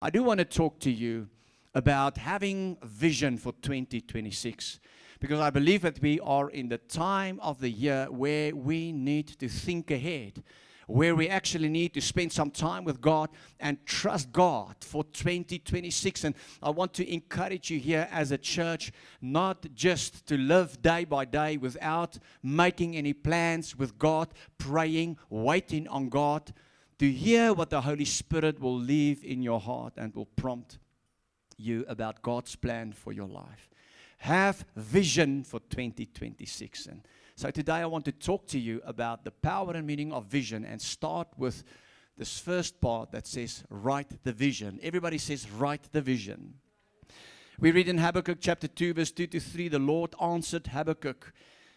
I do want to talk to you about having a vision for 2026, because I believe that we are in the time of the year where we need to think ahead, where we actually need to spend some time with God and trust God for 2026. And I want to encourage you here as a church, not just to live day by day without making any plans with God, praying, waiting on God, to hear what the Holy Spirit will leave in your heart and will prompt you about God's plan for your life. Have vision for 2026. And so today I want to talk to you about the power and meaning of vision, and start with this first part that says, write the vision. Everybody says, write the vision. We read in Habakkuk chapter 2, verse 2 to 3, the Lord answered Habakkuk.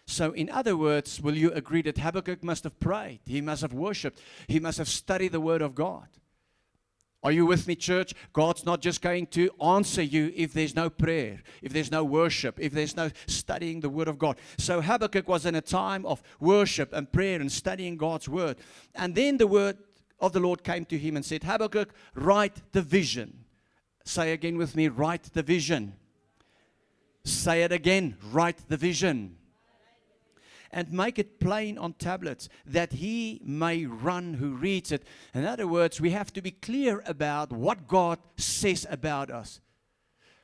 So in other words, will you agree that Habakkuk must have prayed? He must have worshipped. He must have studied the Word of God. Are you with me, church? God's not just going to answer you if there's no prayer, if there's no worship, if there's no studying the Word of God. So Habakkuk was in a time of worship and prayer and studying God's Word. And then the word of the Lord came to him and said, Habakkuk, write the vision. Say again with me, write the vision. Say it again, write the vision. And make it plain on tablets, that he may run who reads it. In other words, we have to be clear about what God says about us.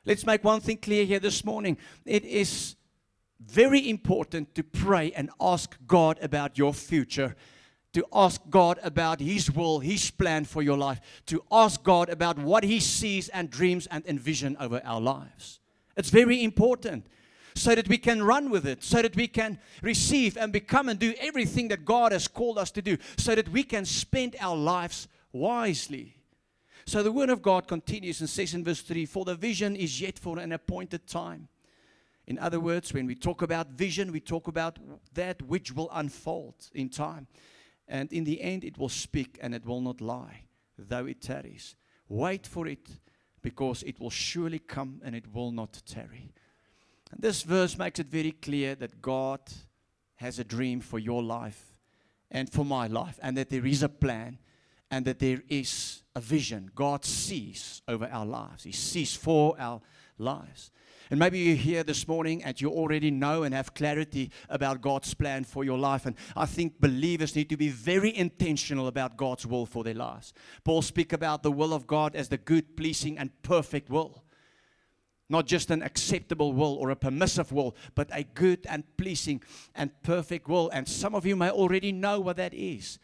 Let's make one thing clear here this morning. It is very important to pray and ask God about your future, to ask God about His will, His plan for your life, to ask God about what He sees and dreams and envision over our lives. It's very important, so that we can run with it, so that we can receive and become and do everything that God has called us to do, so that we can spend our lives wisely. So the Word of God continues and says in verse 3, for the vision is yet for an appointed time. In other words, when we talk about vision, we talk about that which will unfold in time. And in the end, it will speak and it will not lie, though it tarries. Wait for it, because it will surely come and it will not tarry. And this verse makes it very clear that God has a dream for your life and for my life, and that there is a plan and that there is a vision. God sees over our lives. He sees for our lives. And maybe you're here this morning and you already know and have clarity about God's plan for your life. And I think believers need to be very intentional about God's will for their lives. Paul speaks about the will of God as the good, pleasing, and perfect will. Not just an acceptable will or a permissive will, but a good and pleasing and perfect will. And some of you may already know what that is.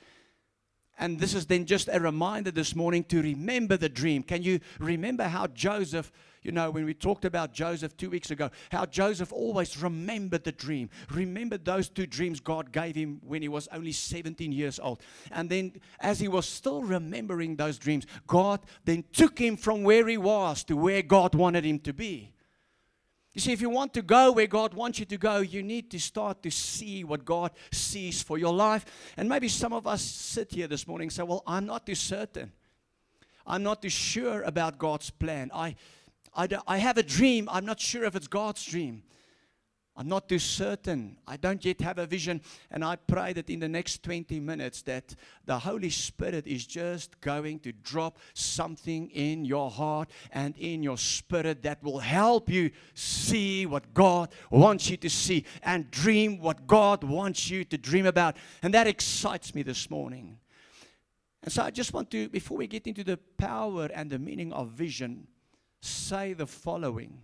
And this is then just a reminder this morning to remember the dream. Can you remember how Joseph, when we talked about Joseph 2 weeks ago, how Joseph always remembered the dream, remembered those 2 dreams God gave him when he was only 17 years old. And then as he was still remembering those dreams, God then took him from where he was to where God wanted him to be. You see, if you want to go where God wants you to go, you need to start to see what God sees for your life. And maybe some of us sit here this morning and say, well, I'm not too certain. I'm not too sure about God's plan. I have a dream. I'm not sure if it's God's dream. I'm not too certain. I don't yet have a vision. And I pray that in the next 20 minutes that the Holy Spirit is just going to drop something in your heart and in your spirit that will help you see what God wants you to see and dream what God wants you to dream about. And that excites me this morning. And so I just want to, before we get into the power and the meaning of vision, say the following,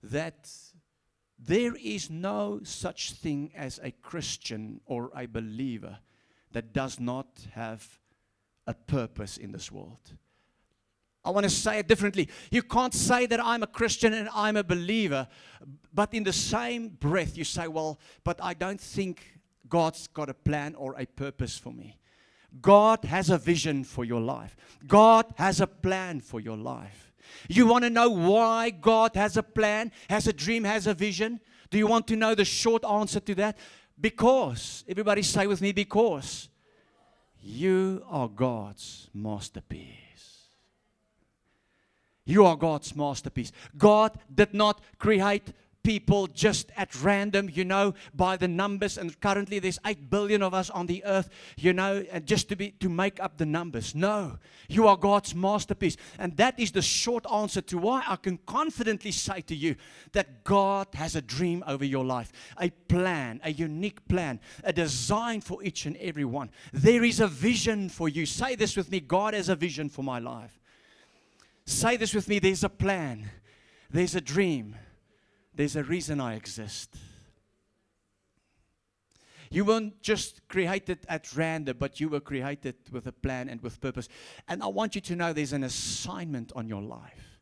that there is no such thing as a Christian or a believer that does not have a purpose in this world. I want to say it differently. You can't say that I'm a Christian and I'm a believer, but in the same breath you say, well, but I don't think God's got a plan or a purpose for me. God has a vision for your life. God has a plan for your life. You want to know why God has a plan, has a dream, has a vision? Do you want to know the short answer to that? Because, everybody say with me, because you are God's masterpiece. You are God's masterpiece. God did not create people just at random, by the numbers. And currently there's 8 billion of us on the earth, and just to make up the numbers. No, you are God's masterpiece. And that is the short answer to why I can confidently say to you that God has a dream over your life, a plan, a unique plan, a design for each and every one. There is a vision for you. Say this with me: God has a vision for my life. Say this with me: there's a plan, there's a dream. There's a reason I exist. You weren't just created at random, but you were created with a plan and with purpose. And I want you to know there's an assignment on your life.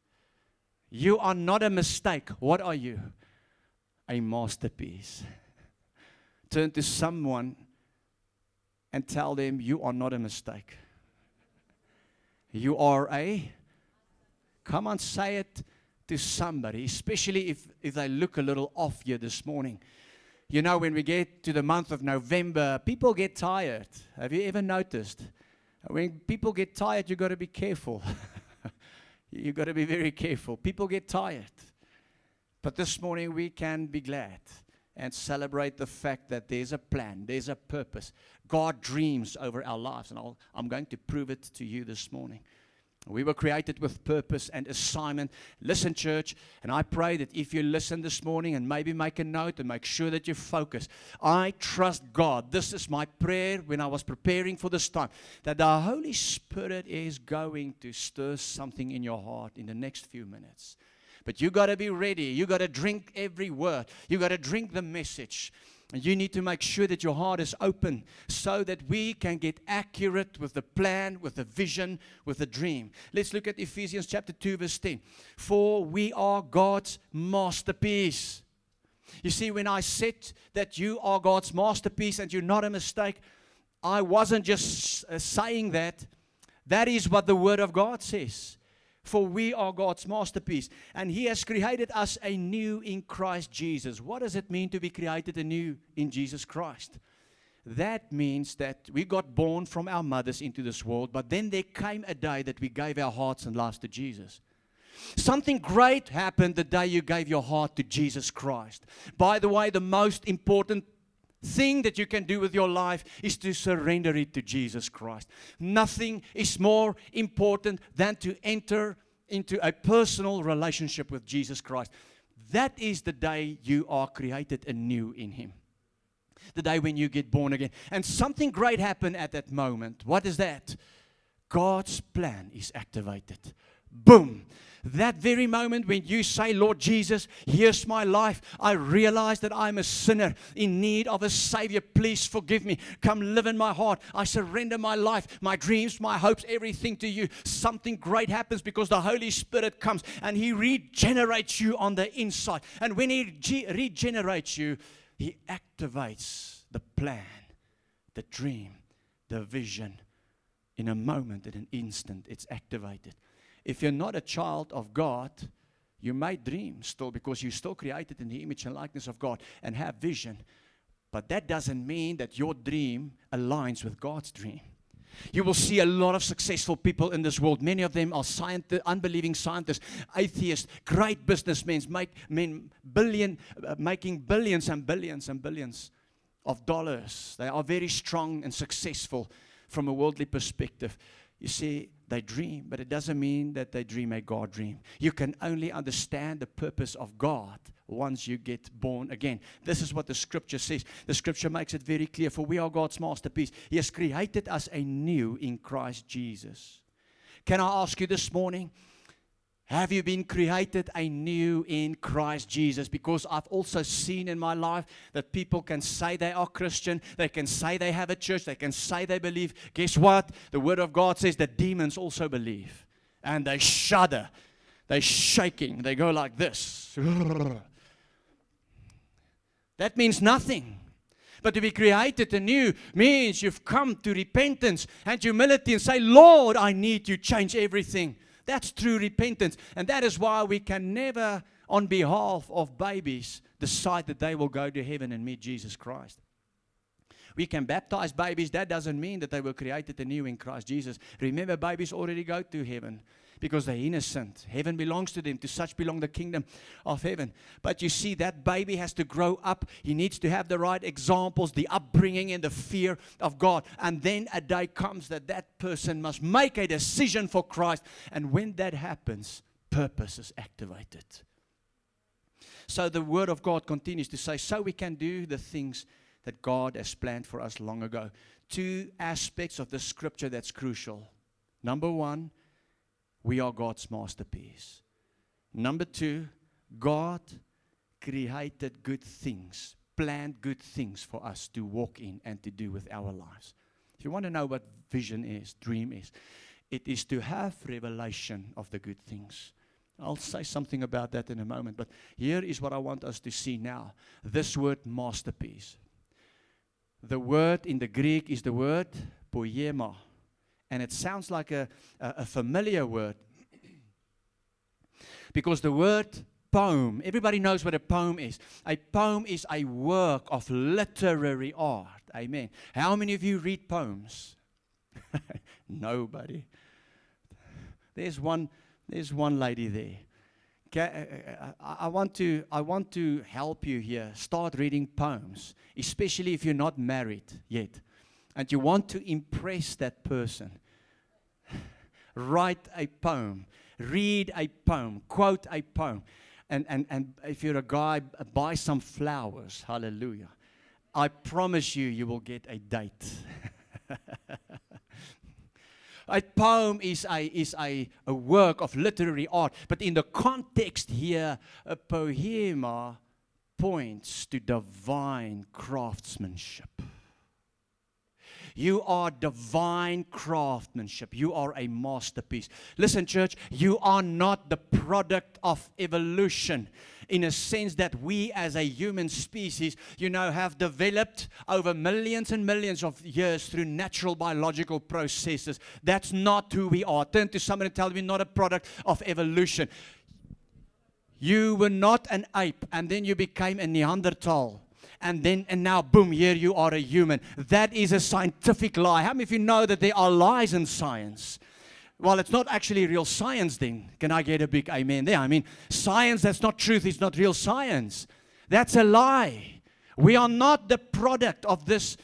You are not a mistake. What are you? A masterpiece. Turn to someone and tell them you are not a mistake. You are come on, say it to somebody, especially if they look a little off here this morning. When we get to the month of November, people get tired. Have you ever noticed? When people get tired, you've got to be careful. You've got to be very careful. People get tired. But this morning we can be glad and celebrate the fact that there's a plan, there's a purpose. God dreams over our lives, and I'm going to prove it to you this morning. We were created with purpose and assignment. Listen, church, and I pray that if you listen this morning and maybe make a note and make sure that you focus. I trust God. This is my prayer when I was preparing for this time, that the Holy Spirit is going to stir something in your heart in the next few minutes. But you got to be ready. You got to drink every word. You got to drink the message. And you need to make sure that your heart is open so that we can get accurate with the plan, with the vision, with the dream. Let's look at Ephesians chapter 2, verse 10. For we are God's masterpiece. You see, when I said that you are God's masterpiece and you're not a mistake, I wasn't just saying that. That is what the Word of God says. For we are God's masterpiece, and He has created us anew in Christ Jesus. What does it mean to be created anew in Jesus Christ? That means that we got born from our mothers into this world, but then there came a day that we gave our hearts and lives to Jesus. Something great happened the day you gave your heart to Jesus Christ. By the way, the most important thing that you can do with your life is to surrender it to Jesus Christ. Nothing is more important than to enter into a personal relationship with Jesus Christ. That is the day you are created anew in Him. The day when you get born again. And something great happened at that moment. What is that? God's plan is activated. Boom. That very moment when you say, Lord Jesus, here's my life. I realize that I'm a sinner in need of a Savior. Please forgive me. Come live in my heart. I surrender my life, my dreams, my hopes, everything to you. Something great happens because the Holy Spirit comes and He regenerates you on the inside. And when He regenerates you, He activates the plan, the dream, the vision. In a moment, in an instant, it's activated. If you're not a child of God, you may dream still because you're still created in the image and likeness of God and have vision. But that doesn't mean that your dream aligns with God's dream. You will see a lot of successful people in this world. Many of them are unbelieving scientists, atheists, great businessmen, making billions and billions and billions of dollars. They are very strong and successful from a worldly perspective. You see, they dream, but it doesn't mean that they dream a God dream. You can only understand the purpose of God once you get born again. This is what the Scripture says. The Scripture makes it very clear. For we are God's masterpiece. He has created us anew in Christ Jesus. Can I ask you this morning, have you been created anew in Christ Jesus? Because I've also seen in my life that people can say they are Christian, they can say they have a church, they can say they believe. Guess what? The Word of God says that demons also believe. And they shudder. They're shaking. They go like this. That means nothing. But to be created anew means you've come to repentance and humility and say, Lord, I need you. Change everything. That's true repentance. And that is why we can never, on behalf of babies, decide that they will go to heaven and meet Jesus Christ. We can baptize babies. That doesn't mean that they were created anew in Christ Jesus. Remember, babies already go to heaven because they're innocent. Heaven belongs to them. To such belong the kingdom of heaven. But you see, that baby has to grow up. He needs to have the right examples, the upbringing and the fear of God. And then a day comes that that person must make a decision for Christ. And when that happens, purpose is activated. So the Word of God continues to say, so we can do the things that God has planned for us long ago. Two aspects of the scripture that's crucial. Number one, we are God's masterpiece. Number two, God created good things, planned good things for us to walk in and to do with our lives. If you want to know what vision is, dream is, it is to have revelation of the good things. I'll say something about that in a moment, but here is what I want us to see now. This word masterpiece. The word in the Greek is the word poema. And it sounds like a familiar word. Because the word poem, everybody knows what a poem is. A poem is a work of literary art. Amen. How many of you read poems? Nobody. There's one lady there. I want to help you here. Start reading poems, especially if you're not married yet. And you want to impress that person. Write a poem. Read a poem. Quote a poem. And if you're a guy, buy some flowers. Hallelujah. I promise you, you will get a date. A poem is a work of literary art. But in the context here, a poema points to divine craftsmanship. You are divine craftsmanship. You are a masterpiece. Listen, church, you are not the product of evolution in a sense that we as a human species, have developed over millions and millions of years through natural biological processes. That's not who we are. Turn to somebody and tell them, you're not a product of evolution. You were not an ape, and then you became a Neanderthal. And now, boom, here you are a human. That is a scientific lie. How many of you know that there are lies in science? Well, it's not actually real science then. Can I get a big amen there? I mean, science that's not truth is not real science. That's a lie. We are not the product of this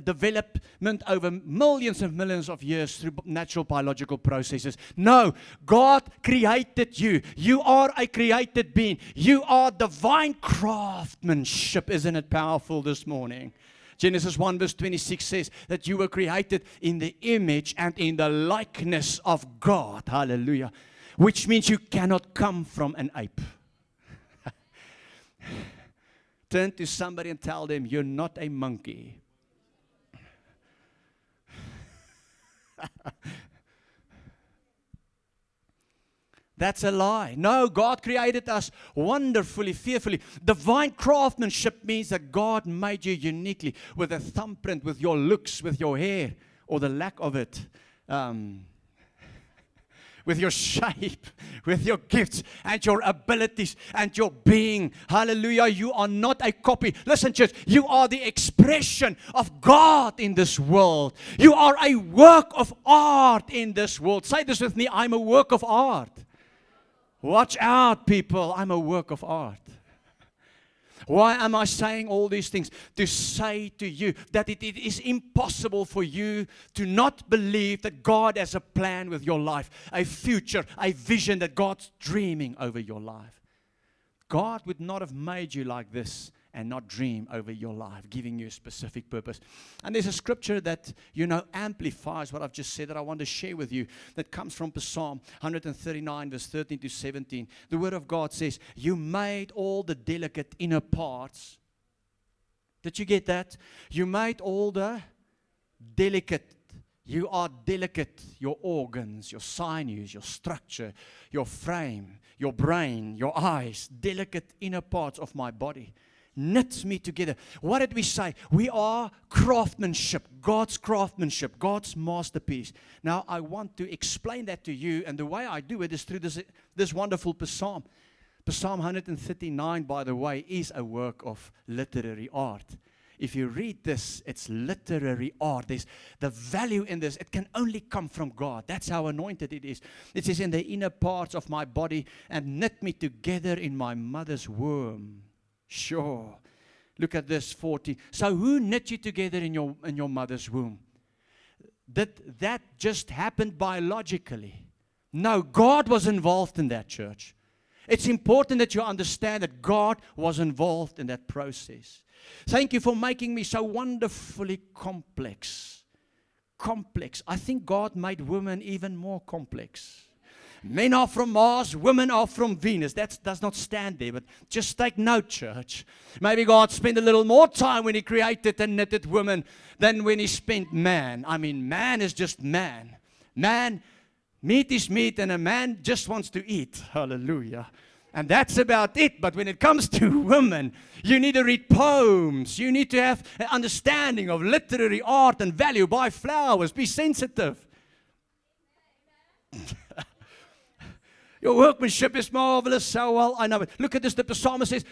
development over millions and millions of years through natural biological processes. No, God created you. You are a created being. You are divine craftsmanship. Isn't it powerful this morning? Genesis 1 verse 26 says that you were created in the image and in the likeness of God. Hallelujah. Which means you cannot come from an ape. Turn to somebody and tell them, you're not a monkey. That's a lie. No, God created us wonderfully, fearfully. Divine craftsmanship means that God made you uniquely with a thumbprint, with your looks, with your hair, or the lack of it. With your shape, with your gifts, and your abilities, and your being. Hallelujah. You are not a copy. Listen, church, you are the expression of God in this world. You are a work of art in this world. Say this with me, I'm a work of art. Watch out, people, I'm a work of art. Why am I saying all these things? To say to you that it is impossible for you to not believe that God has a plan with your life, a future, a vision that God's dreaming over your life. God would not have made you like this and not dream over your life, giving you a specific purpose. And there's a scripture that, amplifies what I've just said that I want to share with you that comes from Psalm 139, verse 13 to 17. The Word of God says, you made all the delicate inner parts. Did you get that? You made all the delicate. You are delicate, your organs, your sinews, your structure, your frame, your brain, your eyes, delicate inner parts of my body. Knits me together. What did we say? We are craftsmanship, God's masterpiece. Now, I want to explain that to you, and the way I do it is through this wonderful psalm. Psalm 139, by the way, is a work of literary art. if you read this, it's literary art. There's the value in this. It can only come from God. That's how anointed it is. It says, in the inner parts of my body and knit me together in my mother's womb. Sure. Look at this 40. So who knit you together in your mother's womb? Did that just happened biologically? No, God was involved in that, church. It's important that you understand that God was involved in that process. Thank you for making me so wonderfully complex. Complex. I think God made women even more complex. Men are from Mars, women are from Venus. That does not stand there, but just take note, church. Maybe God spent a little more time when He created and knitted women than when He spent man. I mean, man is just man. Man, meat is meat, and a man just wants to eat. Hallelujah. And that's about it. But when it comes to women, you need to read poems. You need to have an understanding of literary art and value. Buy flowers. Be sensitive. Your workmanship is marvelous. So well, I know it. Look at this. The psalmist says,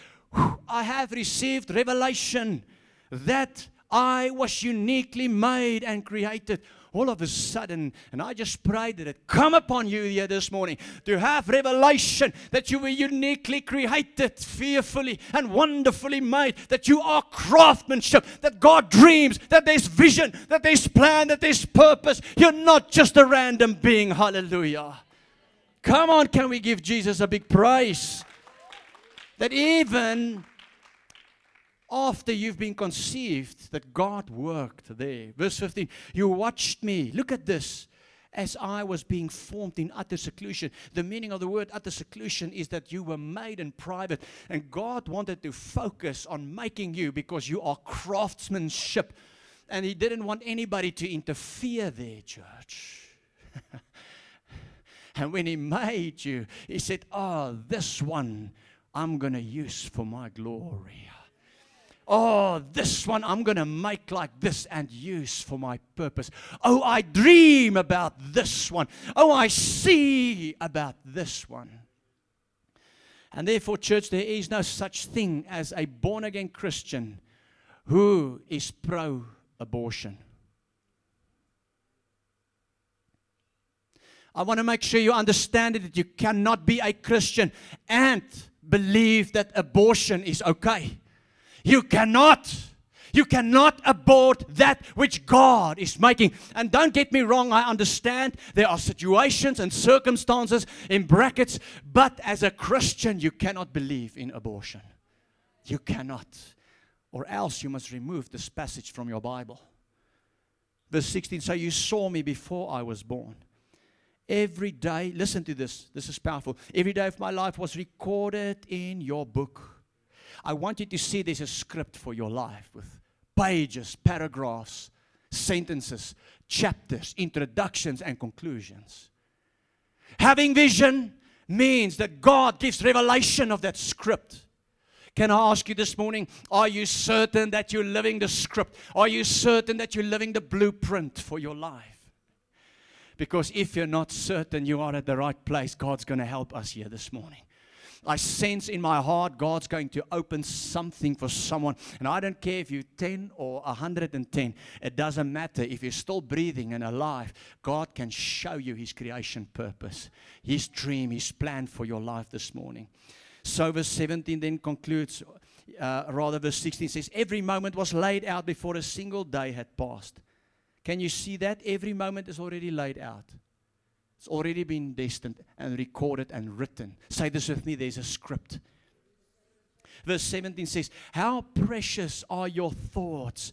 I have received revelation that I was uniquely made and created. All of a sudden, and I just pray that it come upon you here this morning to have revelation that you were uniquely created, fearfully and wonderfully made, that you are craftsmanship, that God dreams, that there's vision, that there's plan, that there's purpose. You're not just a random being. Hallelujah. Come on, can we give Jesus a big praise? That even after you've been conceived, that God worked there. Verse 15, you watched me. Look at this. As I was being formed in utter seclusion. The meaning of the word utter seclusion is that you were made in private. And God wanted to focus on making you because you are craftsmanship. And He didn't want anybody to interfere there, church. And when He made you, He said, oh, this one I'm going to use for my glory. Oh, this one I'm going to make like this and use for my purpose. Oh, I dream about this one. Oh, I see about this one. And therefore, church, there is no such thing as a born-again Christian who is pro-abortion. I want to make sure you understand it, that you cannot be a Christian and believe that abortion is okay. You cannot abort that which God is making. And don't get me wrong, I understand there are situations and circumstances in brackets, but as a Christian, you cannot believe in abortion. You cannot. Or else you must remove this passage from your Bible. Verse 16, so you saw me before I was born. Every day, listen to this is powerful. Every day of my life was recorded in your book. I want you to see there's a script for your life with pages, paragraphs, sentences, chapters, introductions, and conclusions. Having vision means that God gives revelation of that script. Can I ask you this morning, are you certain that you're living the script? Are you certain that you're living the blueprint for your life? Because if you're not certain you are at the right place, God's going to help us here this morning. I sense in my heart God's going to open something for someone. And I don't care if you're 10 or 110. It doesn't matter. If you're still breathing and alive, God can show you His creation purpose, His dream, His plan for your life this morning. So verse 17 then concludes, verse 16 says, every moment was laid out before a single day had passed. Can you see that? Every moment is already laid out. It's already been destined and recorded and written. Say this with me, there's a script. Verse 17 says, how precious are your thoughts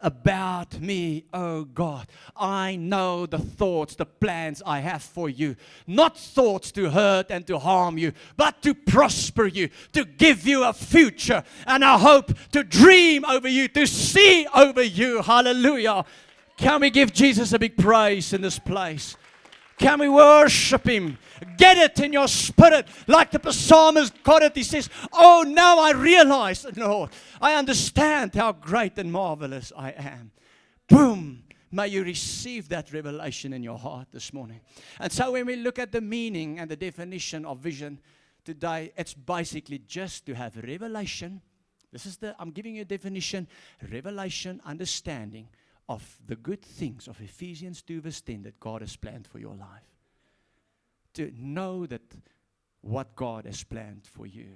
about me, O God. I know the thoughts, the plans I have for you. Not thoughts to hurt and to harm you, but to prosper you, to give you a future and a hope, to dream over you, to see over you. Hallelujah. Can we give Jesus a big praise in this place? Can we worship Him? Get it in your spirit. Like the psalmist got it. He says, oh, now I realize, Lord, I understand how great and marvelous I am. Boom. May you receive that revelation in your heart this morning. And so when we look at the meaning and the definition of vision today, it's basically just to have revelation I'm giving you a definition, revelation, understanding of the good things of Ephesians 2 verse 10 that God has planned for your life. To know that what God has planned for you.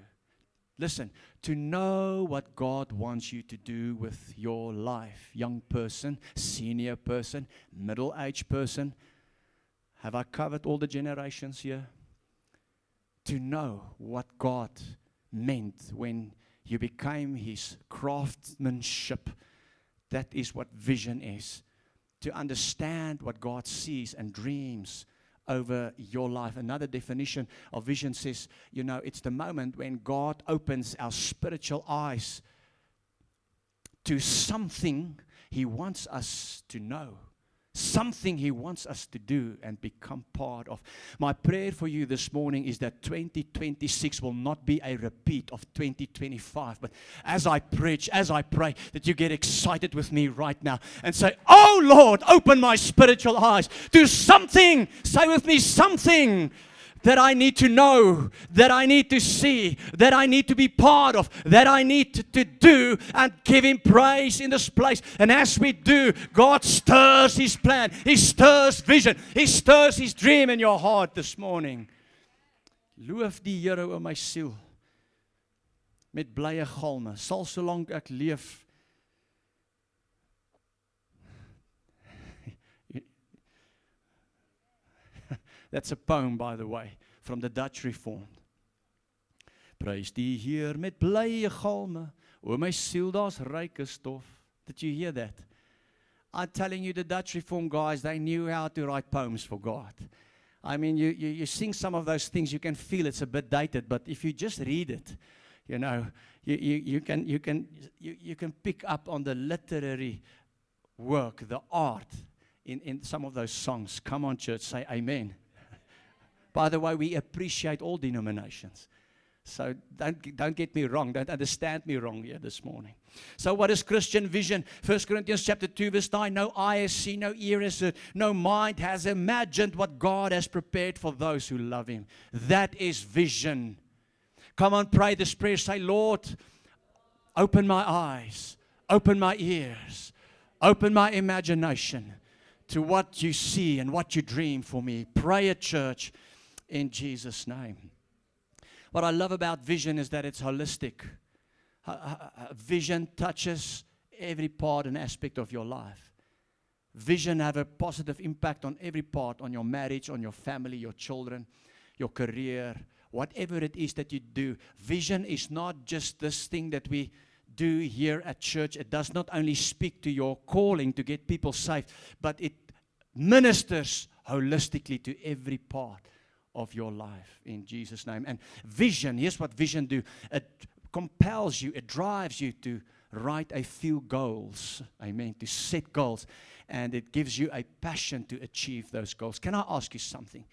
Listen, to know what God wants you to do with your life. Young person, senior person, middle-aged person. Have I covered all the generations here? To know what God meant when you became His craftsmanship. That is what vision is. To understand what God sees and dreams over your life. Another definition of vision says, it's the moment when God opens our spiritual eyes to something He wants us to know. Something He wants us to do and become part of. My prayer for you this morning is that 2026 will not be a repeat of 2025. But as I preach, as I pray, that you get excited with me right now and say, oh Lord, open my spiritual eyes to something. Say with me, something that I need to know, that I need to see, that I need to be part of, that I need to do, and give Him praise in this place. And as we do, God stirs His plan, He stirs vision, He stirs His dream in your heart this morning. Loof die Here, o my siel, met blye galme, sal solank ek leef. That's a poem, by the way, from the Dutch Reformed. Prys die Heer met blye galme, o my siel, daar's ryke stof. Did you hear that? I'm telling you, the Dutch Reformed guys, they knew how to write poems for God. I mean, you sing some of those things, you can feel it's a bit dated, but if you just read it, you can pick up on the literary work, the art in some of those songs. Come on, church, say amen. By the way, we appreciate all denominations. So don't get me wrong. Don't understand me wrong here this morning. So what is Christian vision? 1 Corinthians chapter 2 verse 9. No eye has seen, no ear has heard, no mind has imagined what God has prepared for those who love Him. That is vision. Come on, pray this prayer. Say, Lord, open my eyes, open my ears, open my imagination to what you see and what you dream for me. Pray at church. In Jesus' name. What I love about vision is that it's holistic. Vision touches every part and aspect of your life. Vision have a positive impact on every part, on your marriage, on your family, your children, your career, whatever it is that you do. Vision is not just this thing that we do here at church. It does not only speak to your calling to get people saved, but it ministers holistically to every part of your life in Jesus' name. And vision, here's what vision do. It compels you, it drives you to write a few goals. Amen. To set goals. And it gives you a passion to achieve those goals. Can I ask you something?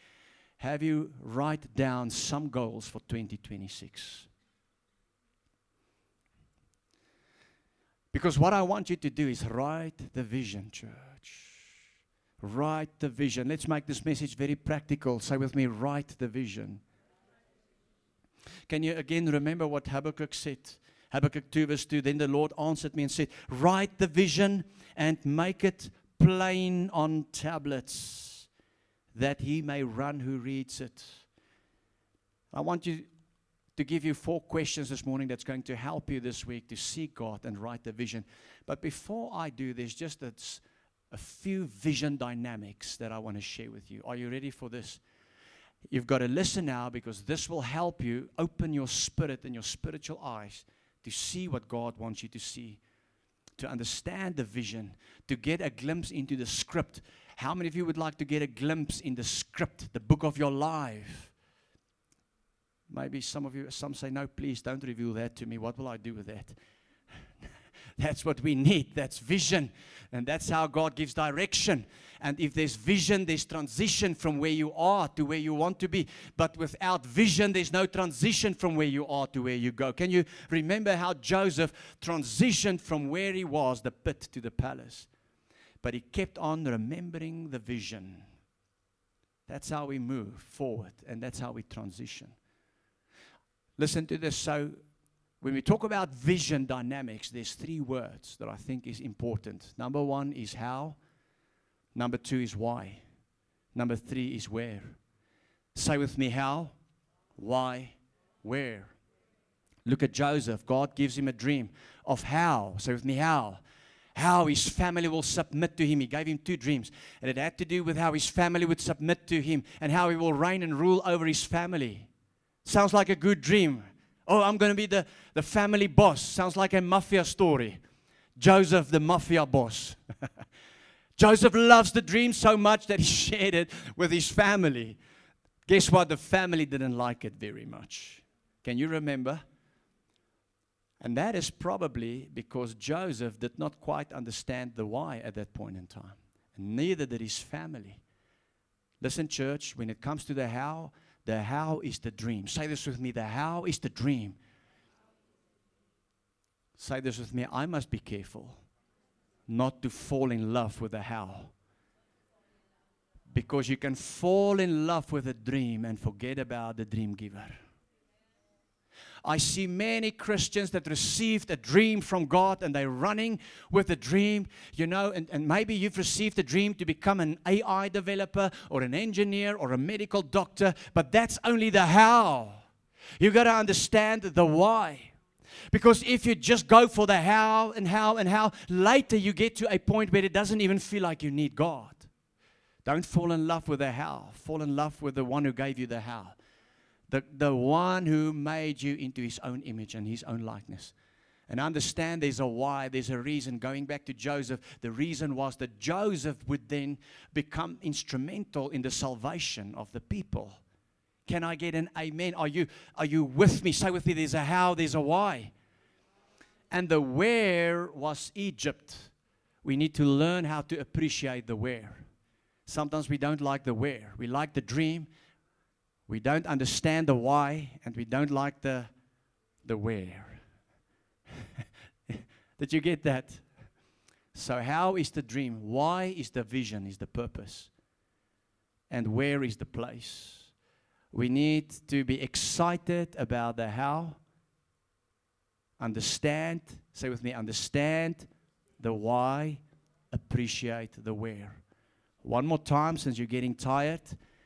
Have you write down some goals for 2026? Because what I want you to do is write the vision, church. Write the vision. Let's make this message very practical. Say with me, write the vision. Can you again remember what Habakkuk said? Habakkuk 2 verse 2. Then the Lord answered me and said, write the vision and make it plain on tablets, that he may run who reads it. I want you to give you 4 questions this morning that's going to help you this week to seek God and write the vision. But before I do, there's just a few vision dynamics that I want to share with you. Are you ready for this? You've got to listen now, because this will help you open your spirit and your spiritual eyes to see what God wants you to see, to understand the vision, to get a glimpse into the script. How many of you would like to get a glimpse in the script, the book of your life? Maybe some say, no, please don't reveal that to me. What will I do with that? That's what we need. That's vision. And that's how God gives direction. And if there's vision, there's transition from where you are to where you want to be. But without vision, there's no transition from where you are to where you go. Can you remember how Joseph transitioned from where he was, the pit, to the palace? But he kept on remembering the vision. That's how we move forward. And that's how we transition. Listen to this. So when we talk about vision dynamics, there's 3 words that I think is important. Number 1 is how. Number 2 is why. Number 3 is where. Say with me, how, why, where. Look at Joseph. God gives him a dream of how. Say with me, how. How his family will submit to him. He gave him 2 dreams. And it had to do with how his family would submit to him and how he will reign and rule over his family. Sounds like a good dream. Oh, I'm going to be the family boss. Sounds like a mafia story. Joseph, the mafia boss. Joseph loves the dream so much that he shared it with his family. Guess what? The family didn't like it very much. Can you remember? And that is probably because Joseph did not quite understand the why at that point in time. And neither did his family. Listen, church, when it comes to the how is the dream. Say this with me, the how is the dream. Say this with me, I must be careful not to fall in love with the how. Because you can fall in love with a dream and forget about the dream giver. I see many Christians that received a dream from God and they're running with the dream, you know, and maybe you've received a dream to become an AI developer or an engineer or a medical doctor, but that's only the how. You've got to understand the why. Because if you just go for the how and how and how, later you get to a point where it doesn't even feel like you need God. Don't fall in love with the how. Fall in love with the one who gave you the how. The one who made you into his own image and his own likeness. And understand there's a why, there's a reason. Going back to Joseph, the reason was that Joseph would then become instrumental in the salvation of the people. Can I get an amen? Are you with me? Say with me, there's a how, there's a why. And the where was Egypt. We need to learn how to appreciate the where. Sometimes we don't like the where. We like the dream. We don't understand the why, and we don't like the where. Did you get that? So how is the dream? Why is the vision, is the purpose? And where is the place? We need to be excited about the how. Understand, say with me, understand the why, appreciate the where. One more time, since you're getting tired.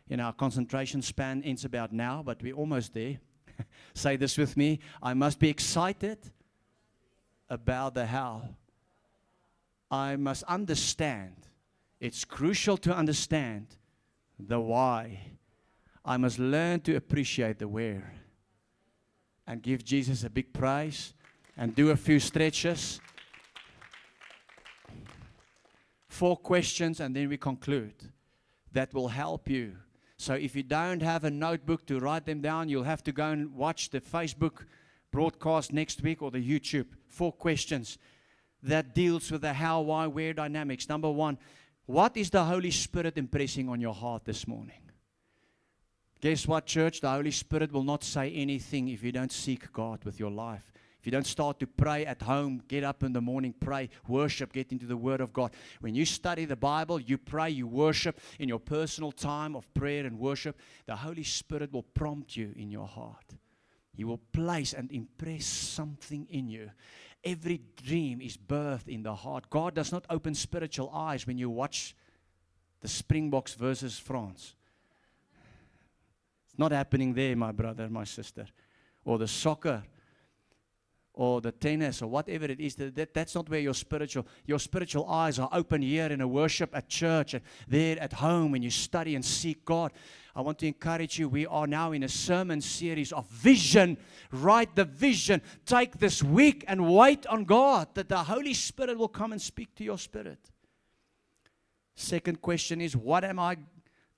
You know, our concentration span ends about now, but we're almost there. Say this with me. I must be excited about the how. I must understand. It's crucial to understand the why. I must learn to appreciate the where. And give Jesus a big praise. And do a few stretches. 4 questions, and then we conclude. That will help you. So if you don't have a notebook to write them down, you'll have to go and watch the Facebook broadcast next week or the YouTube. 4 questions that deals with the how, why, where dynamics. Number 1, what is the Holy Spirit impressing on your heart this morning? Guess what, church? The Holy Spirit will not say anything if you don't seek God with your life. If you don't start to pray at home, get up in the morning, pray, worship, get into the Word of God. When you study the Bible, you pray, you worship in your personal time of prayer and worship, the Holy Spirit will prompt you in your heart. He will place and impress something in you. Every dream is birthed in the heart. God does not open spiritual eyes when you watch the Springboks versus France. It's not happening there, my brother, my sister. Or the soccer. Or the tennis, or whatever it is, that's not where your spiritual eyes are open here in a worship at church, and there at home when you study and seek God. I want to encourage you, we are now in a sermon series of vision. Write the vision. Take this week and wait on God, that the Holy Spirit will come and speak to your spirit. Second question is, what am I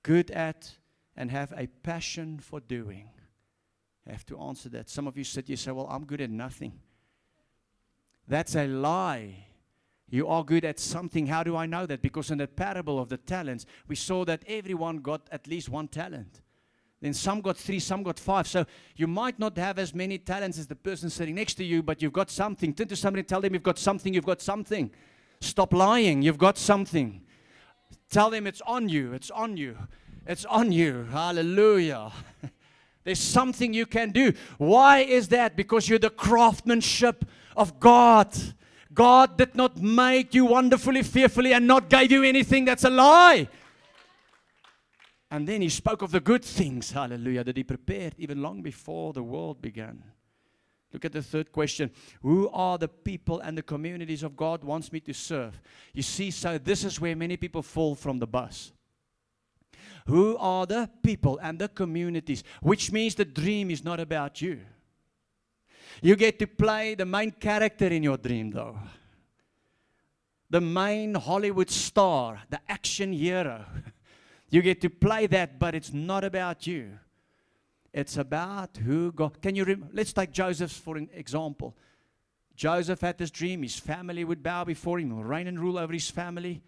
good at and have a passion for doing? I have to answer that. Some of you sit here and say, well, I'm good at nothing. That's a lie. You are good at something. How do I know that? Because in the parable of the talents, we saw that everyone got at least 1 talent. Then some got 3, some got 5. So you might not have as many talents as the person sitting next to you, but you've got something. Turn to somebody and tell them you've got something, you've got something. Stop lying, you've got something. Tell them it's on you, it's on you. It's on you. Hallelujah. There's something you can do. Why is that? Because you're the craftsmanship of God. God did not make you wonderfully, fearfully, and not give you anything. That's a lie. And then He spoke of the good things, hallelujah, that He prepared even long before the world began. Look at the third question. Who are the people and the communities of God wants me to serve? You see, so this is where many people fall from the bus. Who are the people and the communities? Which means the dream is not about you. You get to play the main character in your dream, though. The main Hollywood star, the action hero. You get to play that, but it's not about you. It's about who God. Let's take Joseph for an example. Joseph had this dream. His family would bow before him, reign and rule over his family.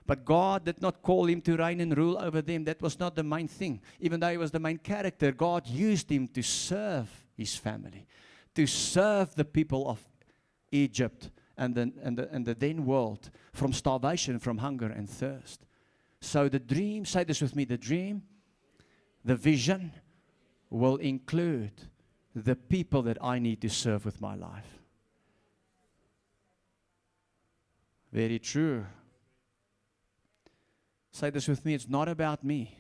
But God did not call him to reign and rule over them. That was not the main thing. Even though he was the main character, God used him to serve his family, to serve the people of Egypt and the then world from starvation, from hunger and thirst. So the dream, say this with me, the dream, the vision will include the people that I need to serve with my life. Very true. Say this with me, it's not about me.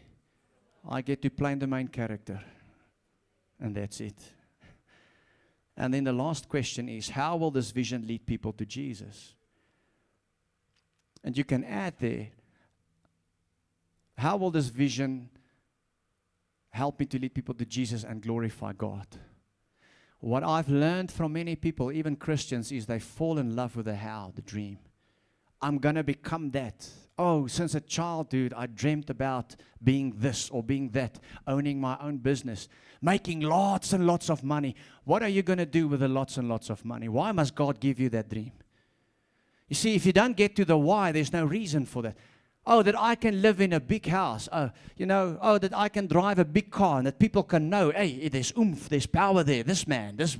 I get to play the main character. And that's it. And then the last question is, how will this vision lead people to Jesus? And you can add there, how will this vision help me to lead people to Jesus and glorify God? What I've learned from many people, even Christians, is they fall in love with the how, the dream. I'm going to become that. Oh, since a child, dude, I dreamt about being this or being that, owning my own business, making lots and lots of money. What are you going to do with the lots and lots of money? Why must God give you that dream? You see, if you don't get to the why, there's no reason for that. Oh, that I can live in a big house. Oh, that I can drive a big car and that people can know, hey, there's oomph, there's power there, this man, this.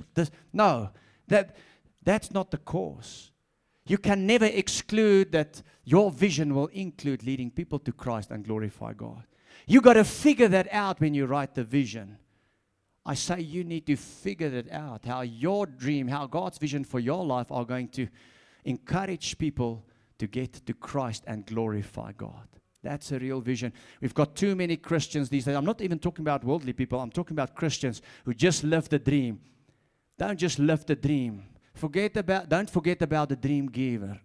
No, that's not the cause. You can never exclude that your vision will include leading people to Christ and glorify God. You got to figure that out when you write the vision. I say you need to figure that out, how your dream, how God's vision for your life are going to encourage people to get to Christ and glorify God. That's a real vision. We've got too many Christians these days. I'm not even talking about worldly people. I'm talking about Christians who just live the dream. Don't just live the dream. Don't forget about the dream giver.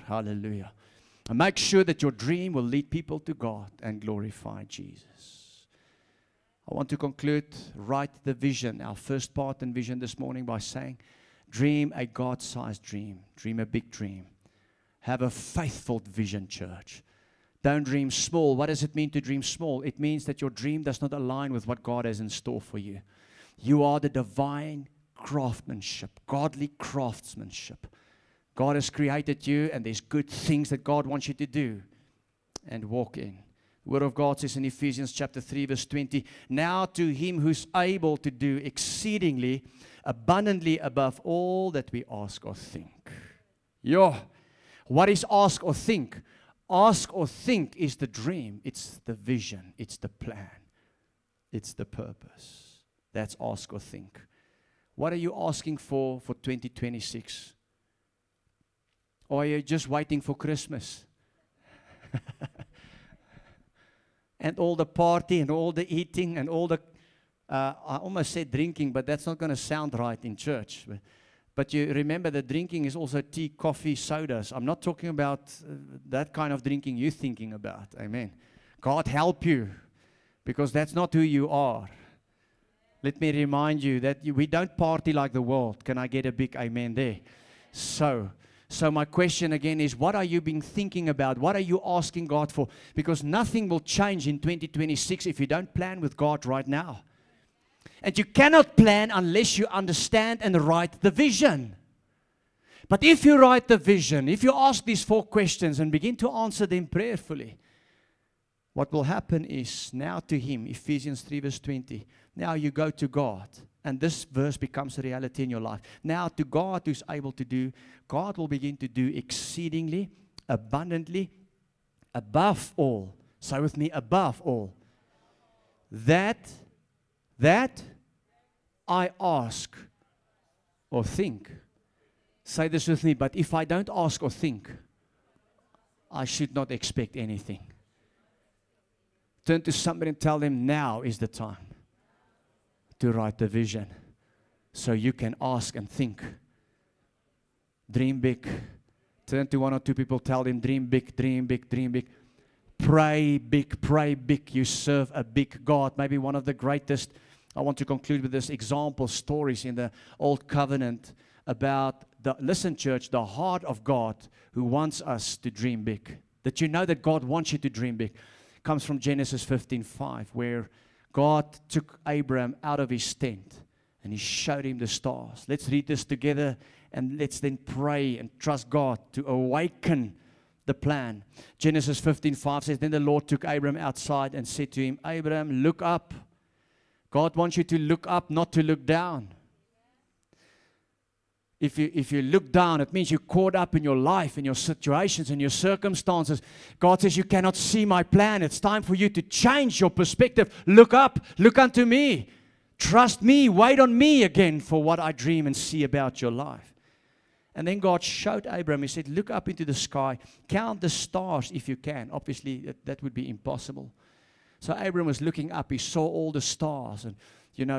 Hallelujah. And make sure that your dream will lead people to God and glorify Jesus. I want to conclude, write the vision, our first part in vision this morning, by saying, dream a God-sized dream. Dream a big dream. Have a faithful vision, church. Don't dream small. What does it mean to dream small? It means that your dream does not align with what God has in store for you. You are the divine craftsmanship, godly craftsmanship. God has created you, and there's good things that God wants you to do and walk in. The Word of God says in Ephesians chapter 3, verse 20, now to Him who's able to do exceedingly abundantly above all that we ask or think. What is ask or think? Ask or think is the dream. It's the vision. It's the plan. It's the purpose. That's ask or think. What are you asking for 2026? Or are you just waiting for Christmas? And all the party and all the eating and all the, I almost said drinking, but that's not going to sound right in church. But you remember that drinking is also tea, coffee, sodas. I'm not talking about that kind of drinking you're thinking about. Amen. God help you, because that's not who you are. Let me remind you that we don't party like the world. Can I get a big amen there? So my question again is, what are you been thinking about? What are you asking God for? Because nothing will change in 2026 if you don't plan with God right now. And you cannot plan unless you understand and write the vision. But if you write the vision, if you ask these 4 questions and begin to answer them prayerfully, what will happen is, now to Him, Ephesians 3 verse 20, now you go to God. And this verse becomes a reality in your life. Now to God who's able to do, God will begin to do exceedingly, abundantly, above all. Say with me, above all. That that I ask or think. Say this with me, but if I don't ask or think, I should not expect anything. Turn to somebody and tell them now is the time to write the vision so you can ask and think. Dream big. Turn to one or two people, tell them dream big, dream big, dream big. Pray big, pray big. You serve a big God. Maybe one of the greatest, I want to conclude with this example, stories in the Old Covenant about listen church, the heart of God who wants us to dream big. That you know that God wants you to dream big. Comes from Genesis 15:5, where God took Abraham out of his tent and He showed him the stars. Let's read this together and let's then pray and trust God to awaken the plan. Genesis 15:5 says, Then the Lord took Abraham outside and said to him, Abraham, look up. God wants you to look up, not to look down. If you look down, it means you're caught up in your life, in your situations, in your circumstances. God says, you cannot see my plan. It's time for you to change your perspective. Look up. Look unto me. Trust me. Wait on me again for what I dream and see about your life. And then God showed Abraham, He said, look up into the sky. Count the stars if you can. Obviously, that would be impossible. So Abraham was looking up. He saw all the stars and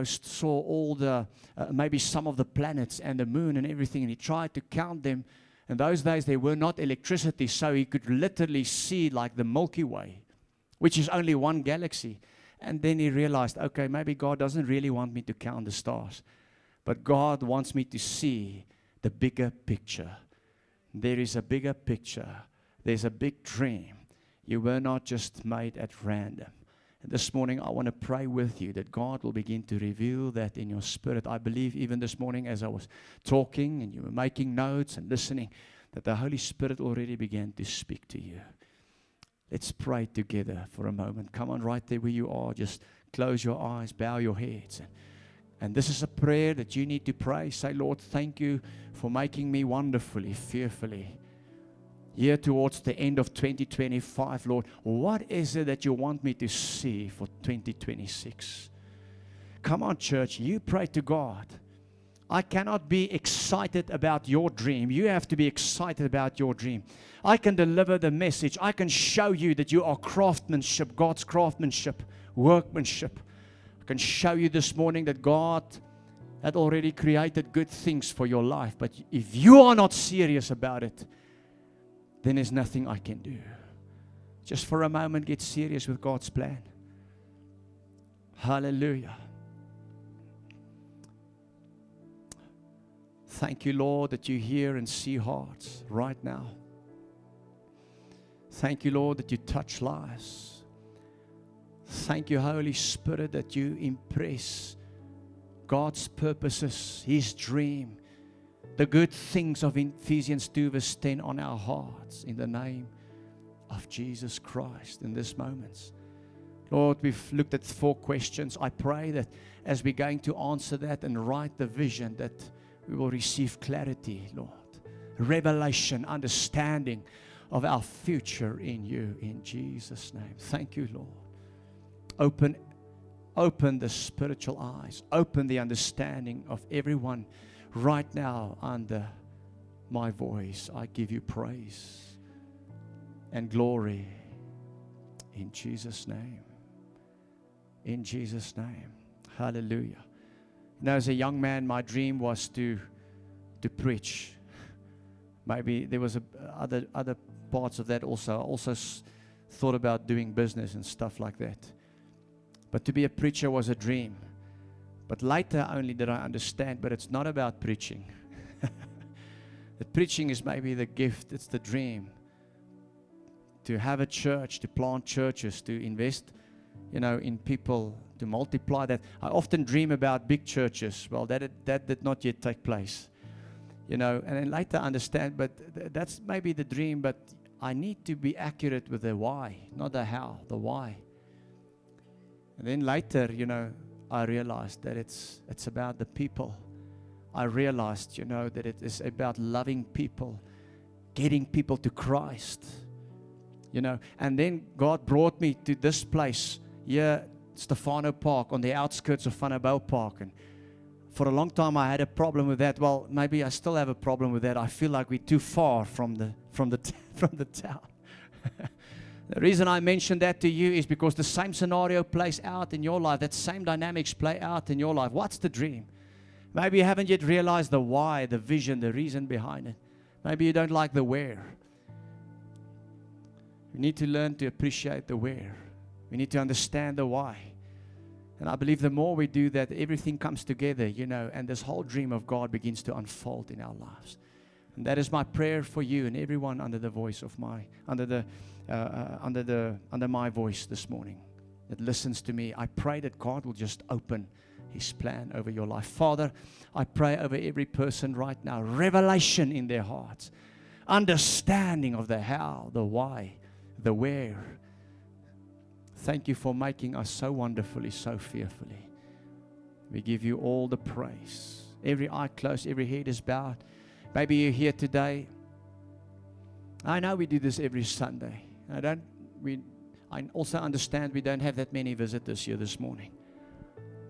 saw all the, maybe some of the planets and the moon and everything, and he tried to count them. In those days, there were not electricity, so he could literally see like the Milky Way, which is only one galaxy. And then he realized, okay, maybe God doesn't really want me to count the stars, but God wants me to see the bigger picture. There is a bigger picture. There's a big dream. You were not just made at random. And this morning, I want to pray with you that God will begin to reveal that in your spirit. I believe even this morning as I was talking and you were making notes and listening, that the Holy Spirit already began to speak to you. Let's pray together for a moment. Come on, right there where you are. Just close your eyes, bow your heads. And this is a prayer that you need to pray. Say, Lord, thank you for making me wonderfully, fearfully. Here towards the end of 2025, Lord, what is it that you want me to see for 2026? Come on, church, you pray to God. I cannot be excited about your dream. You have to be excited about your dream. I can deliver the message. I can show you that you are craftsmanship, God's craftsmanship, workmanship. I can show you this morning that God had already created good things for your life. But if you are not serious about it, then there's nothing I can do. Just for a moment, get serious with God's plan. Hallelujah. Thank you, Lord, that you hear and see hearts right now. Thank you, Lord, that you touch lives. Thank you, Holy Spirit, that you impress God's purposes, His dream, the good things of Ephesians 2 verse 10 on our hearts in the name of Jesus Christ in this moment. Lord, we've looked at 4 questions. I pray that as we're going to answer that and write the vision, that we will receive clarity, Lord, revelation, understanding of our future in you, in Jesus' name. Thank you, Lord. Open the spiritual eyes, open the understanding of everyone right now under my voice. I give you praise and glory in Jesus' name. In Jesus' name. Hallelujah. As a young man, my dream was to preach. Maybe there was other parts of that also. I also thought about doing business and stuff like that. But to be a preacher was a dream. But later only did I understand, but it's not about preaching. The preaching is maybe the gift, it's the dream. To have a church, to plant churches, to invest, in people, to multiply that. I often dream about big churches. Well, that did not yet take place. And then later understand, but that's maybe the dream, but I need to be accurate with the why, not the how, the why. And then later, I realized that it's about the people. I realized, that it is about loving people, getting people to Christ, And then God brought me to this place here Stefano Park, on the outskirts of Vanderbijl Park. And for a long time, I had a problem with that. Well, maybe I still have a problem with that. I feel like we're too far from the town. The reason I mentioned that to you is because the same scenario plays out in your life. That same dynamics play out in your life. What's the dream? Maybe you haven't yet realized the why, the vision, the reason behind it. Maybe you don't like the where. We need to learn to appreciate the where. We need to understand the why. And I believe the more we do that, everything comes together, and this whole dream of God begins to unfold in our lives. And that is my prayer for you and everyone under the voice of under my voice this morning that listens to me. I pray that God will just open His plan over your life. Father, I pray over every person right now, revelation in their hearts, understanding of the how, the why, the where. Thank you for making us so wonderfully, so fearfully. We give you all the praise. Every eye closed, every head is bowed. Maybe you're here today. I know we do this every Sunday. I also understand we don't have that many visitors here this morning.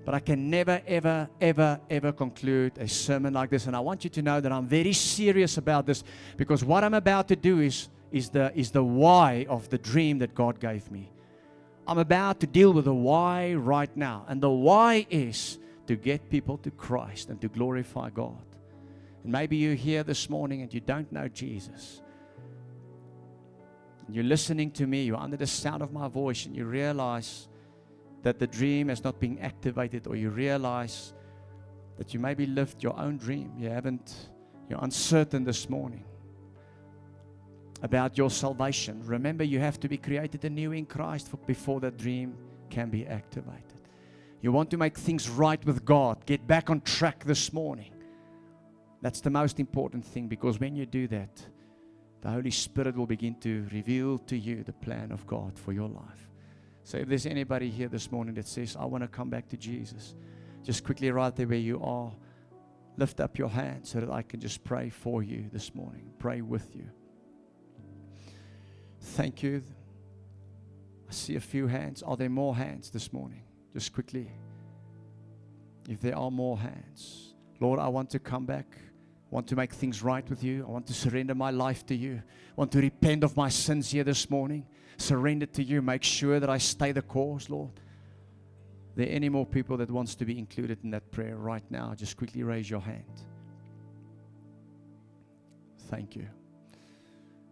But I can never, ever, ever, ever conclude a sermon like this. And I want you to know that I'm very serious about this, because what I'm about to do is the why of the dream that God gave me. I'm about to deal with the why right now. And the why is to get people to Christ and to glorify God. And maybe you're here this morning and you don't know Jesus. And you're listening to me, you're under the sound of my voice, and you realize that the dream has not been activated, or you realize that you maybe lived your own dream. You're uncertain this morning about your salvation. Remember, you have to be created anew in Christ before that dream can be activated. You want to make things right with God. Get back on track this morning. That's the most important thing, because when you do that, the Holy Spirit will begin to reveal to you the plan of God for your life. So if there's anybody here this morning that says, I want to come back to Jesus, just quickly right there where you are, lift up your hand so that I can just pray for you this morning, pray with you. Thank you. I see a few hands. Are there more hands this morning? Just quickly. If there are more hands. Lord, I want to come back. I want to make things right with you. I want to surrender my life to you. I want to repent of my sins here this morning. Surrender to you. Make sure that I stay the course, Lord. Are there any more people that wants to be included in that prayer right now? Just quickly raise your hand. Thank you.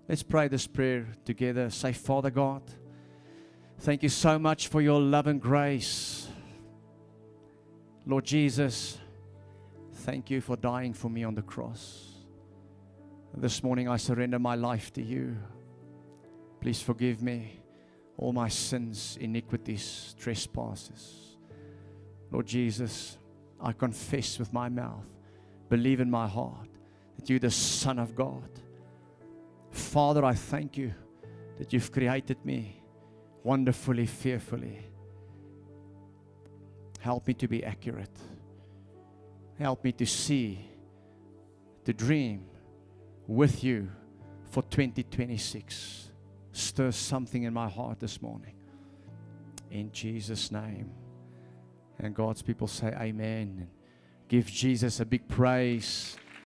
Let's pray this prayer together. Say, Father God, thank you so much for your love and grace. Lord Jesus, thank you for dying for me on the cross. This morning I surrender my life to you. Please forgive me all my sins, iniquities, trespasses. Lord Jesus, I confess with my mouth, believe in my heart that you're the Son of God. Father, I thank you that you've created me wonderfully, fearfully. Help me to be accurate. Help me to see, to dream with you for 2026. Stir something in my heart this morning. In Jesus' name. And God's people say amen. Give Jesus a big praise.